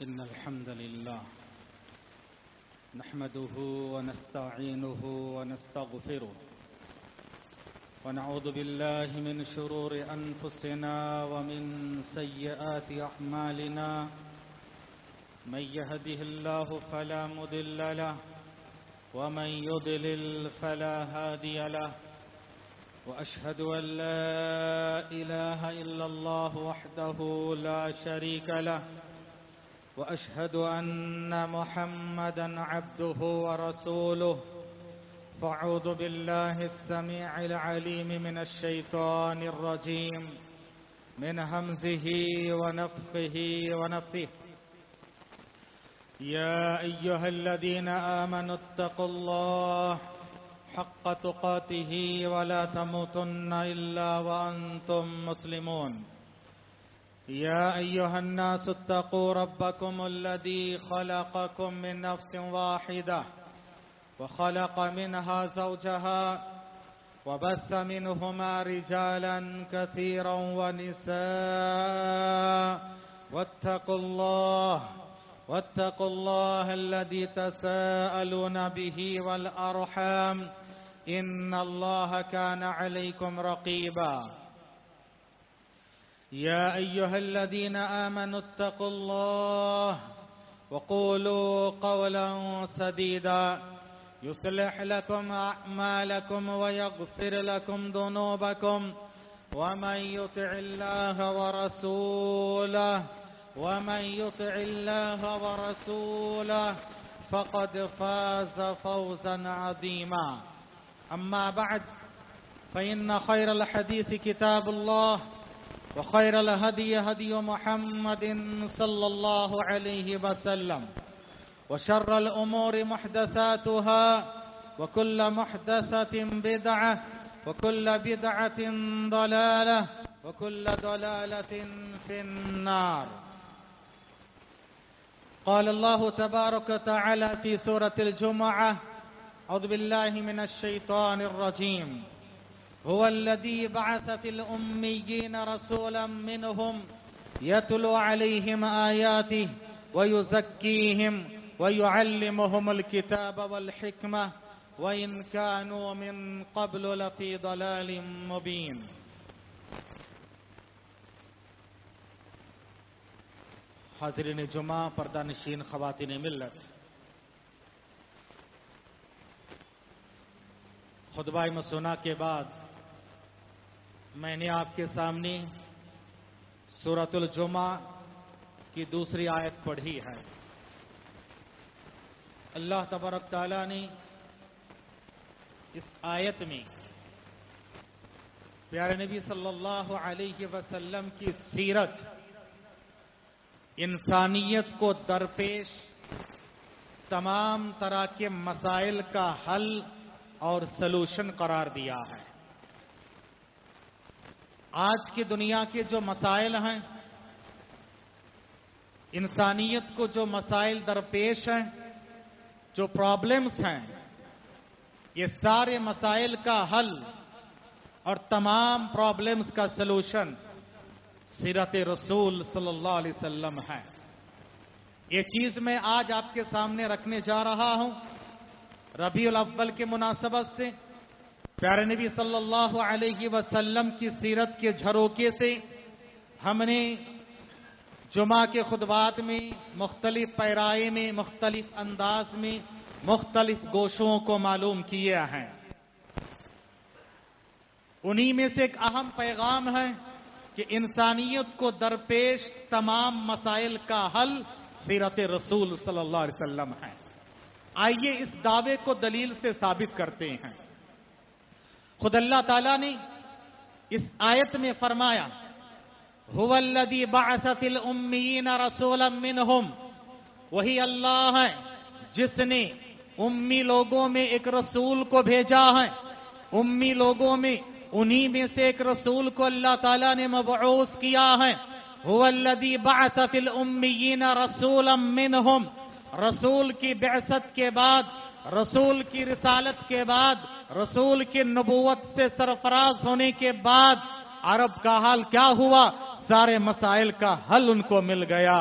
إن الحمد لله نحمده ونستعينه ونستغفره ونعوذ بالله من شرور أنفسنا ومن سيئات أعمالنا من يهده الله فلا مضل له ومن يضلل فلا هادي له وأشهد أن لا إله إلا الله وحده لا شريك له وأشهد أن محمدًا عبده ورسوله فأعوذ بالله السميع العليم من الشيطان الرجيم من همزه ونفخه ونفثه يا أيها الذين آمنوا اتقوا الله حق تقاته ولا تموتن إلا وأنتم مسلمون يا أيها الناس اتقوا ربكم الذي خلقكم من نفس واحدة وخلق منها زوجها وبث منهما رجالا كثيرا ونساء واتقوا الله الذي تساءلون به والأرحام إن الله كان عليكم رقيبا يا أيها الذين آمنوا اتقوا الله وقولوا قولا سديدا يصلح لكم أعمالكم ويغفر لكم ذنوبكم ومن يطع الله ورسوله فقد فاز فوزا عظيما أما بعد فإن خير الحديث كتاب الله وخير الهدي هدي محمد صلى الله عليه وسلم وشر الأمور محدثاتها وكل محدثة بدعة وكل بدعة ضلالة وكل ضلالة في النار. قال الله تبارك وتعالى في سورة الجمعة أعوذ بالله من الشيطان الرجيم هو الذي بعث في الأميين رسولا منهم يتلو عليهم آياته ويزكيهم ويعلمهم الكتاب والحكمة وإن كانوا من قبل لفي ضلال مبين. حاضرین جمعہ، پردہ نشین خواتین ملت، خطبہ مسونہ کے بعد میں نے آپ کے سامنے سورۃ الجمعہ کی دوسری آیت پڑھی ہے. اللہ تبارک تعالیٰ نے اس آیت میں پیارے نبی صلی اللہ علیہ وسلم کی سیرت، انسانیت کو درپیش تمام طرح کے مسائل کا حل اور سلوشن قرار دیا ہے. آج کی دنیا کے جو مسائل ہیں، انسانیت کو جو مسائل درپیش ہیں، جو پرابلمز ہیں، یہ سارے مسائل کا حل اور تمام پرابلمز کا سلوشن سیرت رسول صلی اللہ علیہ وسلم ہے. یہ چیز میں آج آپ کے سامنے رکھنے جا رہا ہوں. ربیع الاول کے مناسبت سے پیارے نبی صلی اللہ علیہ وسلم کی سیرت کے جھروکے سے ہم نے جمعہ کے خطبات میں مختلف پیرائے میں، مختلف انداز میں، مختلف گوشوں کو معلوم کیا ہے. انہی میں سے ایک اہم پیغام ہے کہ انسانیت کو درپیش تمام مسائل کا حل سیرت رسول صلی اللہ علیہ وسلم ہے. آئیے اس دعوے کو دلیل سے ثابت کرتے ہیں. خود اللہ تعالیٰ نے اس آیت میں فرمایا هو الذی بعث فی الامیین رسولا منہم، وہی اللہ ہے جس نے امی لوگوں میں ایک رسول کو بھیجا ہے. امی لوگوں میں انہی میں سے ایک رسول کو اللہ تعالیٰ نے مبعوث کیا ہے. هو الذی بعث فی الامیین رسولا منہم، رسول کی بعثت کے بعد، رسول کی رسالت کے بعد، رسول کی نبوت سے سرفراز ہونے کے بعد عرب کا حال کیا ہوا؟ سارے مسائل کا حل ان کو مل گیا.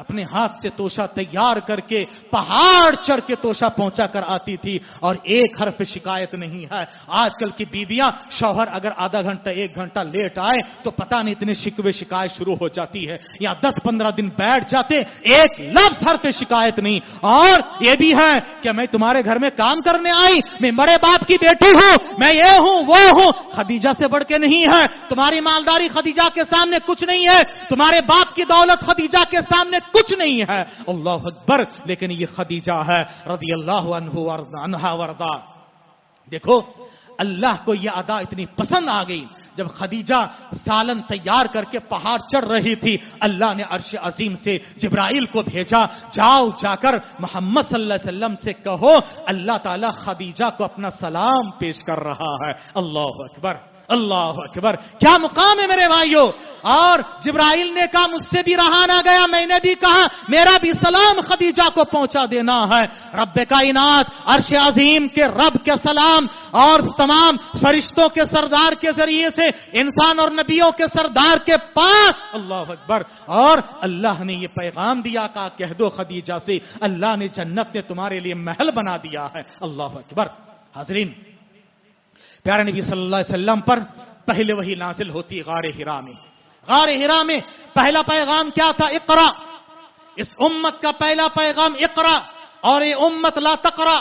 اپنے ہاتھ سے توشہ تیار کر کے پہاڑ چڑھ کے توشہ پہنچا کر آتی تھی، اور ایک حرف شکایت نہیں ہے۔ آج کل کی بیویاں شوہر اگر آدھا گھنٹہ 1 گھنٹہ لیٹ آئے تو پتہ نہیں اتنے شکوے شکایت شروع ہو جاتی ہے، یا 10-15 دن بیٹھ جاتے، ایک لفظ حرف شکایت نہیں۔ اور یہ بھی ہے کہ میں تمہارے گھر میں کام کرنے آئی، میں بڑے باپ کی بیٹی ہوں، میں یہ ہوں وہ ہوں، خدیجہ سے بڑھ کے نہیں ہے۔ تمہاری مالداری خدیجہ کے سامنے کچھ نہیں ہے، تمہارے باپ کی دولت خدیجہ کے سامنے کچھ نہیں ہے۔ اللہ اکبر! لیکن یہ خدیجہ ہے رضی اللہ عنہا وارضا۔ دیکھو اللہ کو یہ ادا اتنی پسند آ گئی، جب خدیجہ سالن تیار کر کے پہاڑ چڑھ رہی تھی، اللہ نے عرش عظیم سے جبرائیل کو بھیجا، جاؤ جا کر محمد صلی اللہ علیہ وسلم سے کہو اللہ تعالیٰ خدیجہ کو اپنا سلام پیش کر رہا ہے۔ اللہ اکبر، اللہ اکبر! کیا مقام ہے میرے بھائیوں! اور جبرائیل نے کہا مجھ سے بھی رہا نہ گیا، میں نے بھی کہا میرا بھی سلام خدیجہ کو پہنچا دینا ہے۔ رب کائنات عرش عظیم کے رب کے سلام اور تمام فرشتوں کے سردار کے ذریعے سے انسان اور نبیوں کے سردار کے پاس، اللہ اکبر، اور اللہ نے یہ پیغام دیا، کہا کہہ دو خدیجہ سے اللہ نے جنت میں تمہارے لیے محل بنا دیا ہے۔ اللہ اکبر! حاضرین، پیارے نبی صلی اللہ علیہ وسلم پر پہلے وہی نازل ہوتی غار حرا میں۔ غار حرا میں پہلا پیغام کیا تھا؟ اقرا۔ اس امت کا پہلا پیغام اقرا، اور یہ امت لا تقرا۔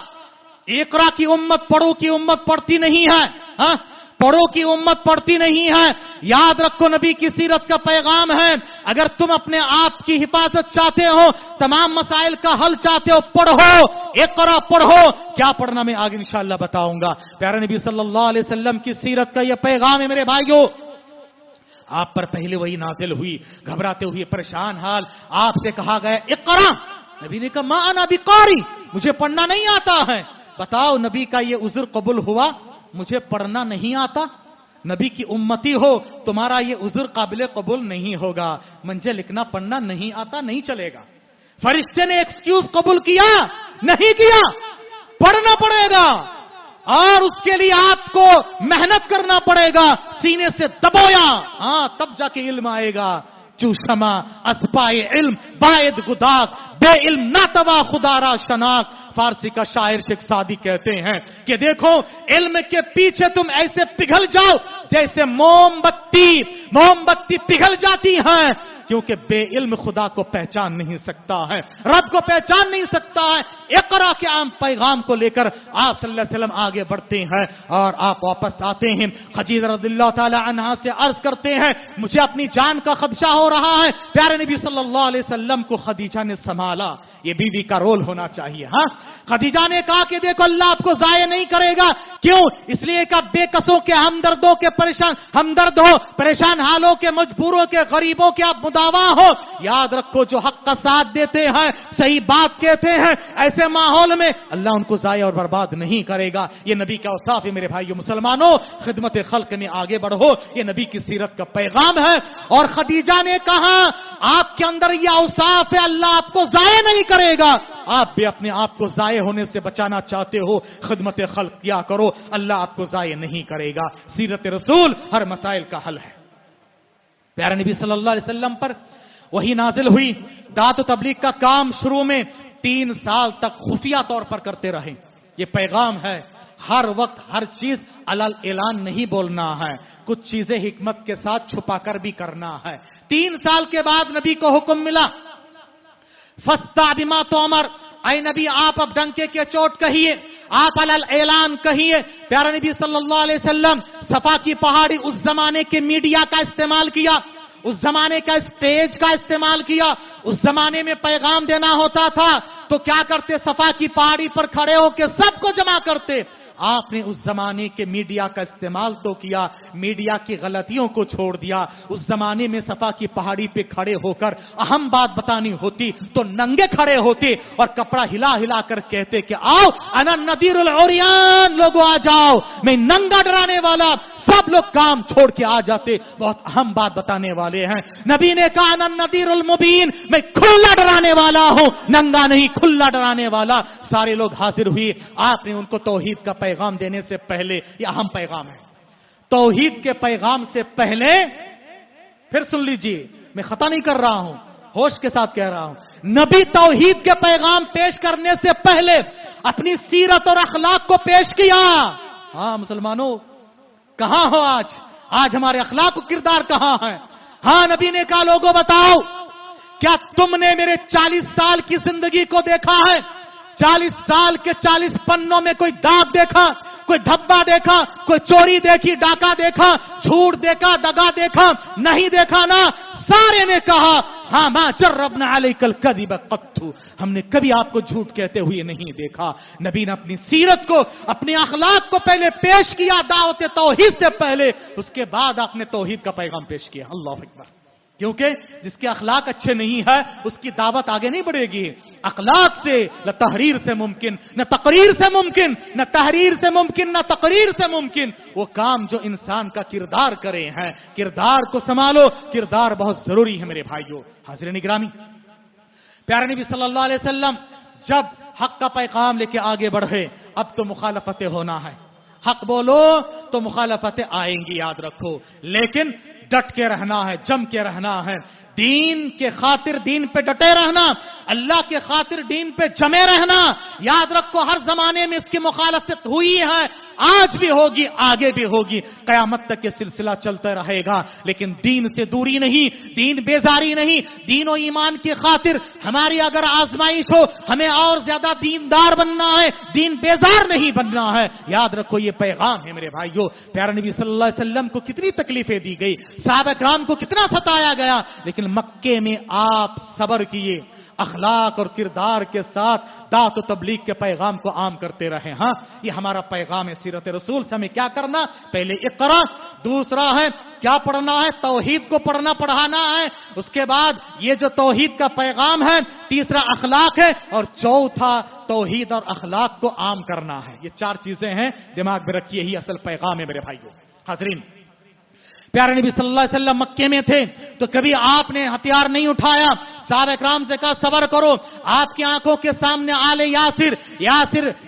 اقرا کی امت پڑھو کی امت پڑھتی نہیں ہے، ہاں پڑھو کی امت پڑھتی نہیں ہے۔ یاد رکھو نبی کی سیرت کا پیغام ہے، اگر تم اپنے آپ کی حفاظت چاہتے ہو، تمام مسائل کا حل چاہتے ہو، پڑھو، اقرا پڑھو۔ کیا پڑھنا میں آگے انشاءاللہ بتاؤں گا۔ پیارے نبی صلی اللہ علیہ وسلم کی سیرت کا یہ پیغام ہے میرے بھائیوں۔ آپ پر پہلے وہی نازل ہوئی، گھبراتے ہوئے پریشان حال آپ سے کہا گیا اقرا۔ نبی نے کہا ما انا بقاری، مجھے پڑھنا نہیں آتا ہے۔ بتاؤ نبی کا یہ عذر قبول ہوا؟ مجھے پڑھنا نہیں آتا؟ نبی کی امتی ہو، تمہارا یہ عذر قابل قبول نہیں ہوگا۔ مجھے لکھنا پڑھنا نہیں آتا، نہیں چلے گا۔ فرشتے نے ایکسکیوز قبول کیا؟ نہیں کیا، پڑھنا پڑے گا، اور اس کے لیے آپ کو محنت کرنا پڑے گا، سینے سے دبویا، ہاں تب جا کے علم آئے گا۔ چوشما اسپائے علم باید گداک، بے علم ناتوا خدا را شناک۔ فارسی کا شاعر شیخ سعدی کہتے ہیں کہ دیکھو علم کے پیچھے تم ایسے پگھل جاؤ جیسے موم بتی پگھل جاتی ہے، کیونکہ بے علم خدا کو پہچان نہیں سکتا ہے، رب کو پہچان نہیں سکتا ہے۔ اقرا کے عام پیغام کو لے کر آپ صلی اللہ علیہ وسلم آگے بڑھتے ہیں، اور آپ واپس آتے ہیں۔ خدیجہ رضی اللہ تعالی عنہا سے عرض کرتے ہیں مجھے اپنی جان کا خدشہ ہو رہا ہے۔ پیارے نبی صلی اللہ علیہ وسلم کو خدیجہ نے سنبھالا۔ یہ بیوی کا رول ہونا چاہیے۔ ہاں خدیجہ نے کہا کہ دیکھو اللہ آپ کو ضائع نہیں کرے گا۔ کیوں؟ اس لیے کہ بے کسوں کے ہمدردوں کے پریشان ہمدرد ہو، پریشان حالوں کے مجبوروں کے غریبوں کے آپ مداوا ہو۔ یاد رکھو جو حق کا ساتھ دیتے ہیں، صحیح بات کہتے ہیں، ایسے ماحول میں اللہ ان کو ضائع اور برباد نہیں کرے گا۔ یہ نبی کا اوصاف ہے میرے بھائیو مسلمانوں، خدمت خلق میں آگے بڑھو، یہ نبی کی سیرت کا پیغام ہے۔ اور خدیجہ نے کہا آپ کے اندر یہ اوصاف ہے، اللہ آپ کو ضائع نہیں کرے گا۔ آپ بھی اپنے آپ کو ضائع ہونے سے بچانا چاہتے ہو، خدمت خلق کیا کرو، اللہ آپ کو ضائع نہیں کرے گا۔ سیرت رسول ہر مسائل کا حل ہے۔ پیارے نبی صلی اللہ علیہ وسلم پر وہی نازل ہوئی، دعوت و تبلیغ کا کام شروع میں 3 سال تک خفیہ طور پر کرتے رہے۔ یہ پیغام ہے، ہر وقت ہر چیز علل اعلان نہیں بولنا ہے، کچھ چیزیں حکمت کے ساتھ چھپا کر بھی کرنا ہے۔ 3 سال کے بعد نبی کو حکم ملا فَاسْتَعْ بِمَا تُؤْمَرْ، اے نبی آپ اب ڈنکے کے چوٹ کہیے، آپ علل اعلان کہیے۔ پیارے نبی صلی اللہ علیہ وسلم صفا کی پہاڑی اس زمانے کے میڈیا کا استعمال کیا، اس زمانے کا اسٹیج کا استعمال کیا۔ اس زمانے میں پیغام دینا ہوتا تھا تو کیا کرتے؟ صفا کی پہاڑی پر کھڑے ہو کے سب کو جمع کرتے۔ آپ نے اس زمانے کے میڈیا کا استعمال تو کیا، میڈیا کی غلطیوں کو چھوڑ دیا۔ اس زمانے میں صفا کی پہاڑی پہ کھڑے ہو کر اہم بات بتانی ہوتی تو ننگے کھڑے ہوتے اور کپڑا ہلا ہلا کر کہتے کہ آؤ انا النذیر العریان، لوگوں آ جاؤ، میں ننگا ڈرانے والا۔ سب لوگ کام چھوڑ کے آ جاتے، بہت اہم بات بتانے والے ہیں۔ نبی نے کہا انا النذیر المبین، میں کھلا ڈرانے والا ہوں، ننگا نہیں، کھلا ڈرانے والا۔ سارے لوگ حاضر ہوئے۔ آپ نے ان کو توحید کا پیغام دینے سے پہلے، یہ اہم پیغام ہے، توحید کے پیغام سے پہلے، پھر سن لیجئے میں خطا نہیں کر رہا ہوں، ہوش کے ساتھ کہہ رہا ہوں، نبی توحید کے پیغام پیش کرنے سے پہلے اپنی سیرت اور اخلاق کو پیش کیا۔ ہاں مسلمانوں، کہاں ہو آج ہمارے اخلاق و کردار کہاں ہے؟ ہاں نبی نے کہا لوگوں بتاؤ، کیا تم نے میرے 40 سال کی زندگی کو دیکھا ہے؟ 40 سال کے 40 پنوں میں کوئی داغ دیکھا، کوئی دھبا دیکھا، کوئی چوری دیکھی، ڈاکہ دیکھا، جھوٹ دیکھا، دگا دیکھا؟ نہیں دیکھا نا؟ سارے نے کہا ہاں ما جربنا علیک الکذب قط، ہم نے کبھی آپ کو جھوٹ کہتے ہوئے نہیں دیکھا۔ نبی نے اپنی سیرت کو، اپنے اخلاق کو پہلے پیش کیا دعوت توحید سے پہلے، اس کے بعد آپ نے توحید کا پیغام پیش کیا۔ اللہ اکبر۔ کیونکہ جس کے اخلاق اچھے نہیں ہے اس کی دعوت آگے نہیں بڑھے گی۔ اخلاق سے نہ تحریر سے ممکن، نہ تقریر سے ممکن، نہ تحریر سے ممکن، نہ تقریر سے ممکن وہ کام جو انسان کا کردار کرے ہیں۔ کردار کو سنبھالو، کردار بہت ضروری ہے میرے بھائیوں۔ حاضرین گرامی، پیارے نبی صلی اللہ علیہ وسلم جب حق کا پیغام لے کے آگے بڑھے، اب تو مخالفتیں ہونا ہے۔ حق بولو تو مخالفتیں آئیں گی، یاد رکھو، لیکن ڈٹ کے رہنا ہے، جم کے رہنا ہے، دین کے خاطر دین پہ ڈٹے رہنا، اللہ کے خاطر دین پہ جمے رہنا۔ یاد رکھو ہر زمانے میں اس کی مخالفت ہوئی ہے، آج بھی ہوگی، آگے بھی ہوگی، قیامت تک یہ سلسلہ چلتا رہے گا، لیکن دین سے دوری نہیں، دین بیزاری نہیں۔ دین و ایمان کی خاطر ہماری اگر آزمائش ہو، ہمیں اور زیادہ دیندار بننا ہے، دین بیزار نہیں بننا ہے۔ یاد رکھو یہ پیغام ہے میرے بھائیوں۔ پیارے نبی صلی اللہ علیہ وسلم کو کتنی تکلیفیں دی گئی، صحابہ کرام کو کتنا ستایا گیا، لیکن مکے میں آپ صبر کیے، اخلاق اور کردار کے ساتھ دعوت و تبلیغ کے پیغام کو عام کرتے رہے۔ ہاں یہ ہمارا پیغام ہے سیرت رسول سے۔ ہمیں کیا کرنا؟ پہلے اقرا، دوسرا ہے کیا پڑھنا ہے؟ توحید کو پڑھنا پڑھانا ہے، اس کے بعد یہ جو توحید کا پیغام ہے، تیسرا اخلاق ہے، اور چوتھا توحید اور اخلاق کو عام کرنا ہے۔ یہ چار چیزیں ہیں، دماغ میں رکھیے، یہی اصل پیغام ہے میرے بھائیوں۔ حاضرین، پیارے نبی صلی اللہ علیہ وسلم مکے میں تھے تو کبھی آپ نے ہتھیار نہیں اٹھایا، صحابہ کرام سے کہا صبر کرو۔ آپ کی آنکھوں کے سامنے آل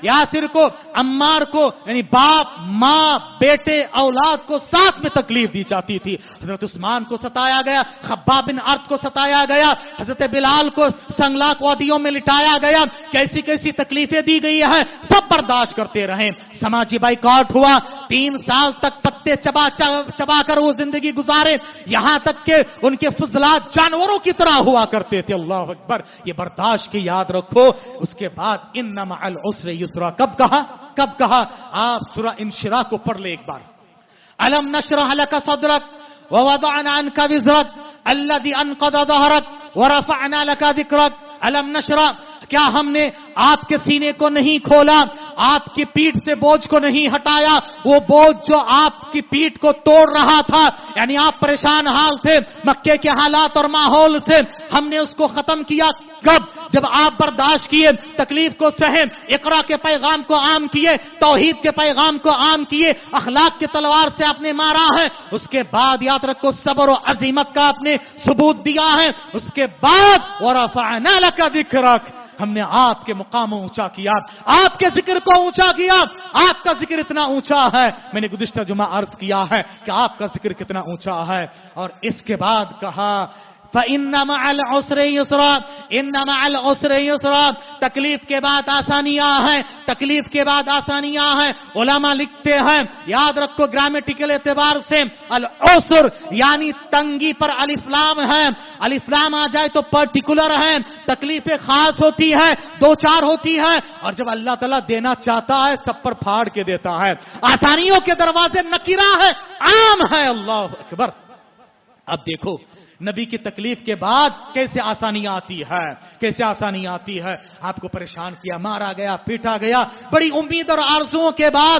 یاسر کو، عمار کو، یعنی باپ ماں بیٹے اولاد کو ساتھ میں تکلیف دی جاتی تھی۔ حضرت عثمان کو ستایا گیا، خباب بن ارد کو ستایا گیا، حضرت بلال کو سنگلاخ وادیوں میں لٹایا گیا، کیسی کیسی تکلیفیں دی گئی ہیں، سب برداشت کرتے رہے۔ سماجی بائیکاٹ ہوا، 3 سال تک پتے چبا کر وہ زندگی گزارے، یہاں تک کہ ان کے فضلات جانوروں کی طرح ہوا کرتے تھے۔ اللہ اکبر، یہ برداشت کی یاد رکھو۔ اس کے بعد ان مع العسر یسرا کب کہا؟ آپ سورہ انشراح کو پڑھ لے ایک بار۔ الم نشرح لك صدرك ووضعنا عنك وزرك الذي انقض ظهرك ورفعنا لك ذكرك۔ الم نشرح، کیا ہم نے آپ کے سینے کو نہیں کھولا، آپ کی پیٹھ سے بوجھ کو نہیں ہٹایا؟ وہ بوجھ جو آپ کی پیٹھ کو توڑ رہا تھا، یعنی آپ پریشان حال تھے مکے کے حالات اور ماحول سے، ہم نے اس کو ختم کیا۔ کب؟ جب آپ برداشت کیے، تکلیف کو سہے، اقرا کے پیغام کو عام کیے، توحید کے پیغام کو عام کیے، اخلاق کی تلوار سے آپ نے مارا ہے۔ اس کے بعد یاد رکھو صبر و عزیمت کا آپ نے ثبوت دیا ہے۔ اس کے بعد وَرَفَعْنَا لَكَ ذِكْرَكَ، ہم نے آپ کے مقام اونچا کیا، آپ کے ذکر کو اونچا کیا۔ آپ کا ذکر اتنا اونچا ہے، میں نے گزشتہ جمعہ عرض کیا ہے کہ آپ کا ذکر کتنا اونچا ہے۔ اور اس کے بعد کہا فَإِنَّ مَعَ الْعُسْرِ يُسْرًا، إِنَّ مَعَ الْعُسْرِ يُسْرًا، تکلیف کے بعد آسانیاں ہیں، تکلیف کے بعد آسانیاں ہیں۔ علماء لکھتے ہیں، یاد رکھو گرامیٹیکل اعتبار سے العسر یعنی تنگی پر الف لام ہے، الف لام آ جائے تو پرٹیکولر ہے، تکلیفیں خاص ہوتی ہے، 2-4 ہوتی ہے، اور جب اللہ تعالیٰ دینا چاہتا ہے سب پر پھاڑ کے دیتا ہے۔ آسانیوں کے دروازے نکرہ ہے، عام ہے۔ اللہ اکبر۔ اب دیکھو نبی کی تکلیف کے بعد کیسے آسانی آتی ہے، کیسے آسانی آتی ہے۔ آپ کو پریشان کیا، مارا گیا، پیٹا گیا، بڑی امید اور آرزوؤں کے بعد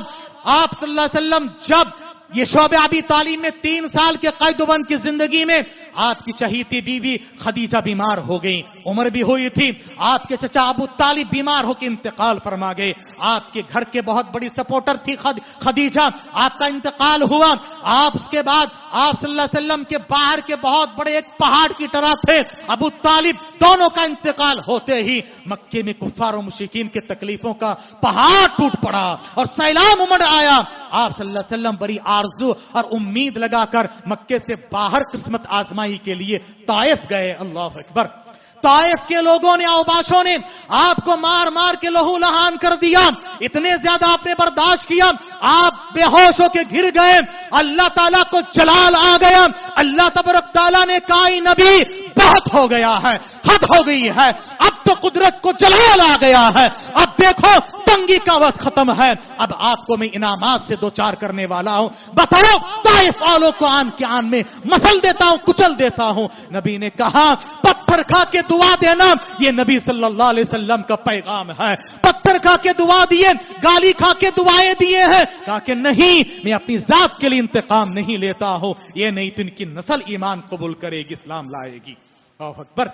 آپ صلی اللہ علیہ وسلم جب یہ شعبہ ابی طالب میں 3 سال کے قید و بند کی زندگی میں آپ کی چہیتی بیوی خدیجہ بیمار ہو گئی، عمر بھی ہوئی تھی، آپ کے چچا ابو طالب بیمار ہو کے انتقال فرما گئے، آپ کے گھر کے بہت بڑی سپورٹر تھی خدیجہ، آپ کا انتقال ہوا۔ آپ اس کے بعد آپ صلی اللہ علیہ وسلم کے باہر کے بہت بڑے ایک پہاڑ کی طرح تھے ابو طالب، دونوں کا انتقال ہوتے ہی مکے میں کفار و مشرکین کے تکلیفوں کا پہاڑ ٹوٹ پڑا اور سیلاب امڑ آیا۔ آپ صلی اللہ علیہ وسلم بڑی آرزو اور امید لگا کر مکے سے باہر قسمت آزمائی کے لیے طائف گئے۔ اللہ اکبر۔ طائف کے لوگوں نے، اوباشوں نے آپ کو مار مار کے لہو لہان کر دیا، اتنے زیادہ آپ نے برداشت کیا، آپ بے ہوش ہو کے گر گئے، اللہ تعالیٰ کو جلال آ گیا، اللہ تبارک تعالیٰ نے کہا نبی بہت ہو گیا ہے، حد ہو گئی ہے، اب تو قدرت کو جلال آ گیا ہے، اب دیکھو تنگی کا وقت ختم ہے، اب آپ کو میں انعامات سے دوچار کرنے والا ہوں، بتاؤ طائف والوں کو آن کے آن میں مسل دیتا ہوں، کچل دیتا ہوں۔ نبی نے کہا پتھر کھا کے دعا دینا یہ نبی صلی اللہ علیہ وسلم کا پیغام ہے، پتھر کھا کے دعا دیے، گالی کھا کے دعائیں دیے ہیں، کہا کہ نہیں میں اپنی ذات کے لیے انتقام نہیں لیتا ہوں، یہ نہیں تو ان کی نسل ایمان قبول کرے گی، اسلام لائے گی۔ اللہ اکبر۔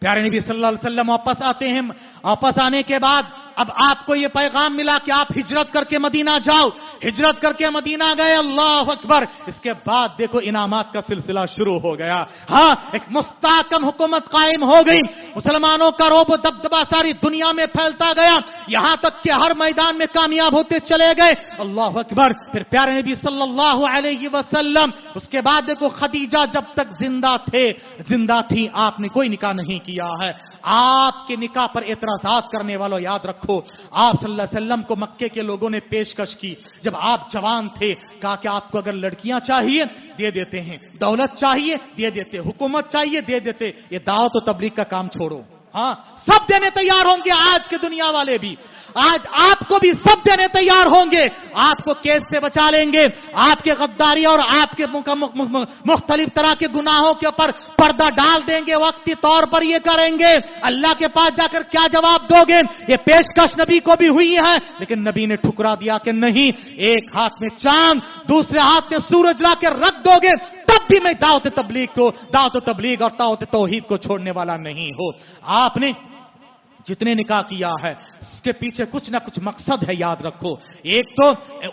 پیارے نبی صلی اللہ علیہ وسلم واپس آتے ہیں، واپس آنے کے بعد اب آپ کو یہ پیغام ملا کہ آپ ہجرت کر کے مدینہ جاؤ، ہجرت کر کے مدینہ گئے، اللہ اکبر۔ اس کے بعد دیکھو انعامات کا سلسلہ شروع ہو گیا، ہاں ایک مستحکم حکومت قائم ہو گئی، مسلمانوں کا رعب و دبدبہ ساری دنیا میں پھیلتا گیا، یہاں تک کہ ہر میدان میں کامیاب ہوتے چلے گئے، اللہ اکبر۔ پھر پیارے نبی صلی اللہ علیہ وسلم اس کے بعد دیکھو خدیجہ جب تک زندہ تھی آپ نے کوئی نکاح نہیں کیا ہے، آپ کے نکاح پر اعتراضات کرنے والوں یاد رکھو، آپ صلی اللہ علیہ وسلم کو مکے کے لوگوں نے پیشکش کی، جب آپ جوان تھے، کہا کہ آپ کو اگر لڑکیاں چاہیے دے دیتے ہیں، دولت چاہیے دے دیتے، حکومت چاہیے دے دیتے، یہ دعوت و تبلیغ کا کام چھوڑو، ہاں سب دینے تیار ہوں گے، آج کے دنیا والے بھی، آج آپ کو بھی سب دینے تیار ہوں گے، آپ کو کیس سے بچا لیں گے، آپ کے غداری اور آپ کے مختلف طرح کے گناہوں کے اوپر پردہ ڈال دیں گے، وقتی طور پر یہ کریں گے، اللہ کے پاس جا کر کیا جواب دو گے؟ یہ پیشکش نبی کو بھی ہوئی ہے، لیکن نبی نے ٹھکرا دیا کہ نہیں، ایک ہاتھ میں چاند دوسرے ہاتھ میں سورج لا کے رکھ دو گے تب بھی میں دعوت و تبلیغ اور دعوت توحید کو چھوڑنے والا نہیں ہو۔ آپ نے جتنے نکاح کیا ہے اس کے پیچھے کچھ نہ کچھ مقصد ہے، یاد رکھو۔ ایک تو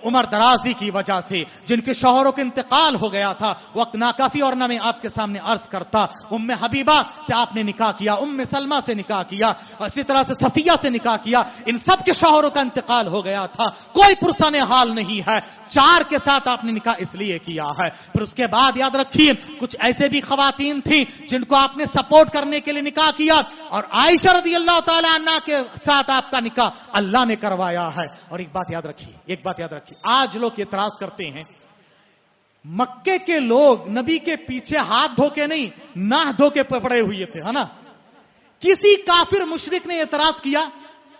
عمر درازی کی وجہ سے، جن کے شوہروں کا انتقال ہو گیا تھا، وقت ناکافی اور نہ میں آپ کے سامنے عرض کرتا، ام حبیبہ سے آپ نے نکاح کیا، ام سلمہ سے نکاح کیا، اور اسی طرح سے صفیہ سے نکاح کیا، ان سب کے شوہروں کا انتقال ہو گیا تھا، کوئی پرسان حال نہیں ہے، 4 کے ساتھ آپ نے نکاح اس لیے کیا ہے۔ پھر اس کے بعد یاد رکھیے کچھ ایسے بھی خواتین تھیں جن کو آپ نے سپورٹ کرنے کے لیے نکاح کیا، اور عائشہ رضی اللہ تعالی عنہ کے ساتھ آپ کا نکاح اللہ نے کروایا ہے۔ اور ایک بات یاد رکھیے، آج لوگ اعتراض کرتے ہیں، مکے کے لوگ نبی کے پیچھے ہاتھ دھو کے نہیں، نہ دھو کے پڑے ہوئے تھے، ہے نا؟ کسی کافر مشرک نے اعتراض کیا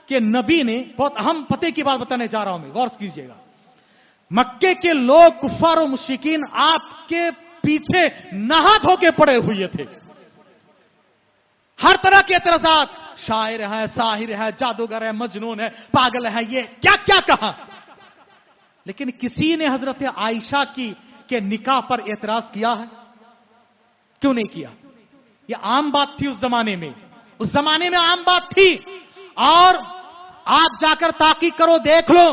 کہ نبی نے، بہت اہم پتے کی بات بتانے جا رہا ہوں میں، غور کیجئے گا، مکے کے لوگ کفار و مشرکین آپ کے پیچھے نہا دھو کے پڑے ہوئے تھے، ہر طرح کے اعتراضات، شاعر ہے، ساحر ہے، جادوگر ہے، مجنون ہے، پاگل ہے، یہ کیا کیا کہا، لیکن کسی نے حضرت عائشہ کے نکاح پر اعتراض کیا ہے؟ کیوں نہیں کیا؟ یہ عام بات تھی اس زمانے میں عام بات تھی، اور آپ جا کر تحقیق کرو، دیکھ لو،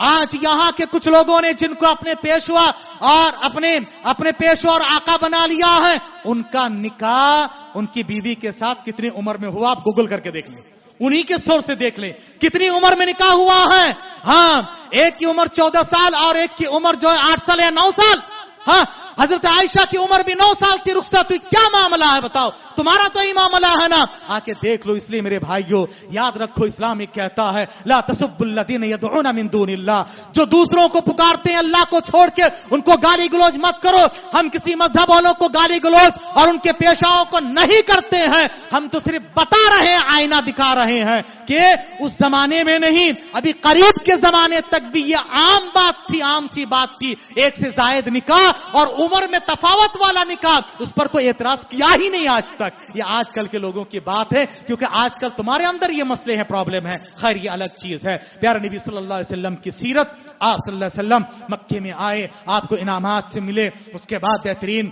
آج یہاں کے کچھ لوگوں نے جن کو اپنے پیشوا اور آقا بنا لیا ہے، ان کا نکاح ان کی بیوی کے ساتھ کتنی عمر میں ہوا، آپ گوگل کر کے دیکھ لیں، انہی کے سور سے دیکھ لیں کتنی عمر میں نکاح ہوا ہے۔ ہاں، ایک کی عمر 14 سال اور ایک کی عمر جو ہے 8 سال یا 9 سال۔ ہاں، حضرت عائشہ کی عمر بھی 9 سال کی رخصت ہوئی، کیا معاملہ ہے بتاؤ؟ تمہارا تو ہی معاملہ ہے نا، آ کے دیکھ لو۔ اس لیے میرے بھائیوں یاد رکھو، اسلام ایک کہتا ہے لا تسبوا الذین یدعون من دون اللہ، جو دوسروں کو پکارتے ہیں اللہ کو چھوڑ کے ان کو گالی گلوچ مت کرو۔ ہم کسی مذہب والوں کو گالی گلوچ اور ان کے پیشاؤں کو نہیں کرتے ہیں، ہم تو صرف بتا رہے ہیں، آئینہ دکھا رہے ہیں کہ اس زمانے میں نہیں، ابھی قریب کے زمانے تک بھی یہ عام بات تھی، عام سی بات تھی، ایک سے زائد نکاح اور عمر میں تفاوت والا نکاح، اس پر کوئی اعتراض کیا ہی نہیں آج تک۔ یہ آج کل کے لوگوں کی بات ہے، کیونکہ آج کل تمہارے اندر یہ مسئلے ہیں، پرابلم ہے، خیر یہ الگ چیز ہے۔ پیارے نبی صلی اللہ علیہ وسلم کی سیرت، آپ صلی اللہ علیہ وسلم مکے میں آئے، آپ کو انعامات سے ملے، اس کے بعد بہترین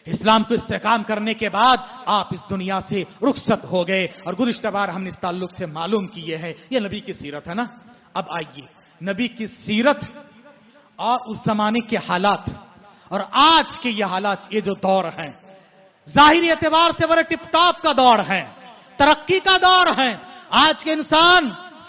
اسلام کو استحکام کرنے کے بعد آپ اس دنیا سے رخصت ہو گئے، اور گزشتہ بار ہم نے اس تعلق سے معلوم کیے ہیں، یہ نبی کی سیرت ہے نا۔ اب آئیے نبی کی سیرت اور اس زمانے کے حالات اور آج کے یہ حالات، یہ جو دور ہیں، ظاہری اعتبار سے بڑے ٹپ ٹاپ کا دور ہے، ترقی کا دور ہے، آج کے انسان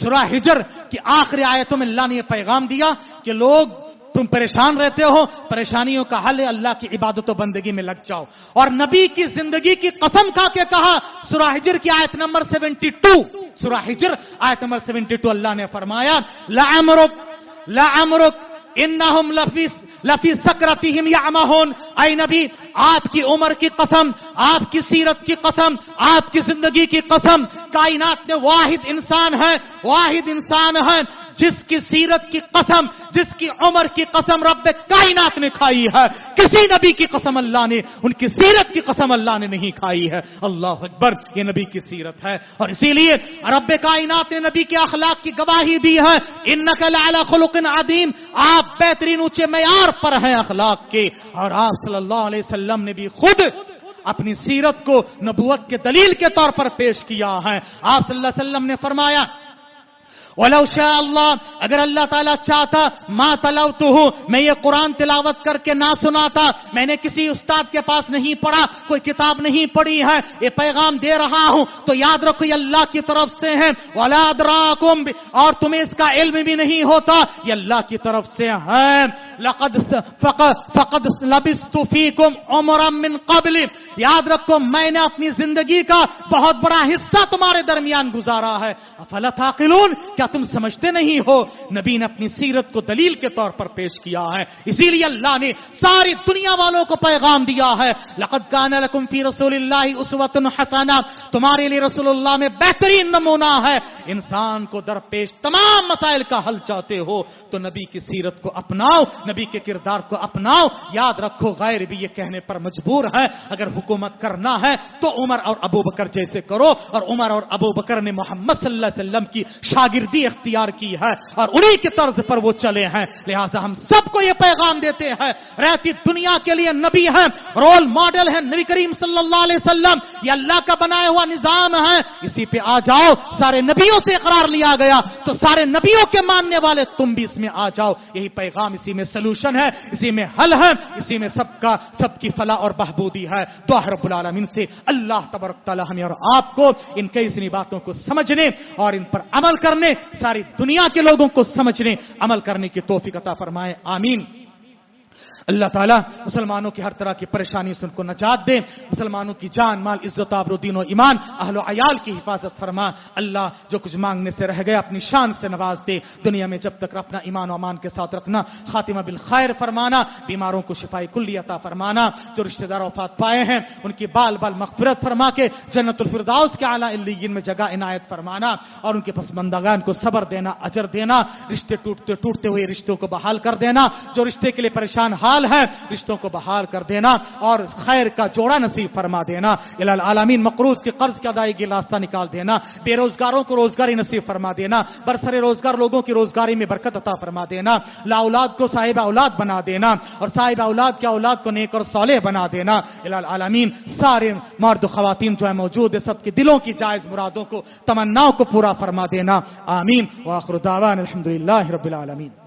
سورہ ہجر کی آخری آیتوں میں اللہ نے یہ پیغام دیا کہ لوگ تم پریشان رہتے ہو، پریشانیوں کا حل ہے اللہ کی عبادت و بندگی میں لگ جاؤ. اور نبی کی زندگی کی قسم کھا کے کہا، سورہ ہجر کی آیت نمبر 72، سورہ ہجر آیت نمبر 72 اللہ نے فرمایا لعمرک انہم لفی سکرتہم یعمہون. اے نبی، آپ کی عمر کی قسم، آپ کی سیرت کی قسم، آپ کی زندگی کی قسم، کائنات میں واحد انسان ہے جس کی سیرت کی قسم، جس کی عمر کی قسم رب کائنات نے کھائی ہے. کسی نبی کی قسم اللہ نے، ان کی سیرت کی قسم اللہ نے نہیں کھائی ہے. اللہ اکبر، یہ نبی کی سیرت ہے. اور اسی لیے رب کائنات نے نبی کے اخلاق کی گواہی دی ہے، انک لعلی خلق عظیم، آپ بہترین اونچے معیار پر ہیں اخلاق کے. اور آپ صلی اللہ علیہ وسلم نے بھی خود اپنی سیرت کو نبوت کے دلیل کے طور پر پیش کیا ہے. آپ صلی اللہ علیہ وسلم نے فرمایا، وَلَوْ شَاءَ اللَّهُ، اگر اللہ تعالیٰ چاہتا، مَا تَلَوْتُهُ، میں یہ قرآن تلاوت کر کے نہ سناتا. میں نے کسی استاد کے پاس نہیں پڑھا، کوئی کتاب نہیں پڑھی ہے، یہ پیغام دے رہا ہوں تو یاد رکھو یہ اللہ کی طرف سے ہے. وَلَا أَدْرَاكُمْ، اور تمہیں اس کا علم بھی نہیں ہوتا، یہ اللہ کی طرف سے ہے. فَقَدْ لَبِثْتُ فِيكُمْ عُمْرًا مِّن قَبْلِ، یاد رکھو میں نے اپنی زندگی کا بہت بڑا حصہ تمہارے درمیان گزارا ہے. أَفَلَا تَعْقِلُونَ، کیا تم سمجھتے نہیں ہو؟ نبی نے اپنی سیرت کو دلیل کے طور پر پیش کیا ہے. اسی لیے اللہ نے ساری دنیا والوں کو پیغام دیا ہے، لقد کان لکم فی رسول اللہ اسوۃ حسنہ، تمہارے لیے رسول اللہ میں بہترین نمونہ ہے. انسان کو درپیش تمام مسائل کا حل چاہتے ہو تو نبی کی سیرت کو اپناؤ، نبی کے کردار کو اپناؤ. یاد رکھو غیر بھی یہ کہنے پر مجبور ہے، اگر حکومت کرنا ہے تو عمر اور ابو بکر جیسے کرو. اور عمر اور ابو بکر نے محمد صلی اللہ علیہ وسلم کی شاگردی اختیار کی ہے اور انہی کے طرز پر وہ چلے ہیں. لہٰذا ہم سب کو یہ پیغام دیتے ہیں، رہتی دنیا کے لیے نبی ہیں، رول ماڈل ہیں نبی کریم صلی اللہ علیہ وسلم، یہ اللہ کا بنایا ہوا نظام ہے، اسی پہ آ جاؤ. سارے نبیوں سے اقرار لیا گیا تو سارے نبیوں کے ماننے والے تم بھی اس میں آ جاؤ. یہی پیغام، اسی میں سلوشن ہے، اسی میں حل ہے، اسی میں سب کی فلاح اور بہبودی ہے. دعا رب العالمین سے اللہ تبارک تعالی ہمیں اور آپ کو ان کئی سنی باتوں کو سمجھنے اور ان پر عمل کرنے، ساری دنیا کے لوگوں کو سمجھنے عمل کرنے کی توفیق عطا فرمائے. آمین. اللہ تعالیٰ مسلمانوں کی ہر طرح کی پریشانی سے ان کو نجات دے، مسلمانوں کی جان مال عزت آبرو دین و ایمان اہل و عیال کی حفاظت فرما. اللہ جو کچھ مانگنے سے رہ گیا اپنی شان سے نواز دے. دنیا میں جب تک اپنا ایمان و امان کے ساتھ رکھنا، خاتمہ بالخیر فرمانا، بیماروں کو شفاء کلی عطا فرمانا. جو رشتہ دار وفات پائے ہیں ان کی بال بال مغفرت فرما کے جنت الفردوس کے اعلیٰ علیین میں جگہ عنایت فرمانا اور ان کے پسماندگان کو صبر دینا، اجر دینا. رشتے ٹوٹتے ہوئے رشتوں کو بحال کر دینا. جو رشتے کے لیے پریشان حال ہے رشتوں کو بحال کر دینا اور خیر کا جوڑا نصیب فرما دینا. الہ العالمین مقروض کے قرض کی ادائیگی راستہ نکال دینا. بے روزگاروں کو روزگاری نصیب فرما دینا. برسر روزگار لوگوں کی روزگاری میں برکت عطا فرما دینا. لا اولاد کو صاحب اولاد بنا دینا اور صاحب اولاد کے اولاد کو نیک اور صالح بنا دینا. الہ العالمین سارے مرد و خواتین جو ہے موجود ہے سب کے دلوں کی جائز مرادوں کو، تمناؤں کو پورا فرما دینا. آمین. وآخر دعوانا الحمدللہ رب العالمین.